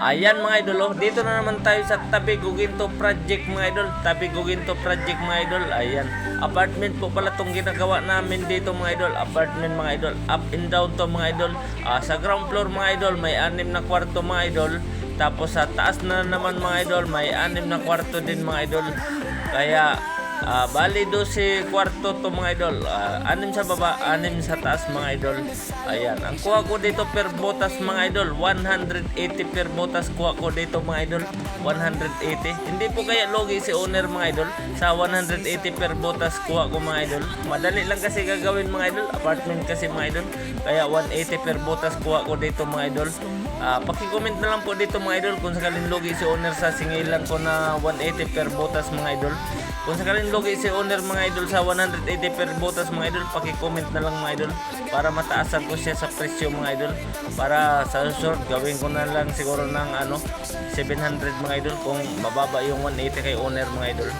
Ayan mga idol, oh. Dito na naman tayo sa Tabi Guginto Project mga idol. Tabi Guginto Project mga idol. Ayan. Apartment po pala itong ginagawa namin dito mga idol. Apartment mga idol. Up and down to mga idol. Sa ground floor mga idol, may 6 na kwarto mga idol. Tapos sa taas na naman mga idol, may 6 na kwarto din mga idol. Kaya bali 12 kwarto to mga idol. 6 sa baba, 6 sa taas mga idol. Ayan. Ang kuha ko dito per botas mga idol, 180 per botas kuha ko dito mga idol. 180. Hindi po kaya logi si owner mga idol. Sa 180 per botas kuha ko mga idol. Madali lang kasi gagawin mga idol. Apartment kasi mga idol. Kaya 180 per botas kuha ko dito mga idol. Paki-comment na lang po dito mga idol kung sakaling logi si owner sa singilan ko na 180 per botas mga idol. Kung sakaling logi si owner mga idol sa 180 per botas mga idol, paki-comment na lang mga idol para mataasan ko siya sa presyo mga idol. Para sa susunod gawin ko na lang siguro ng 700 mga idol kung mababa yung 180 kay owner mga idol.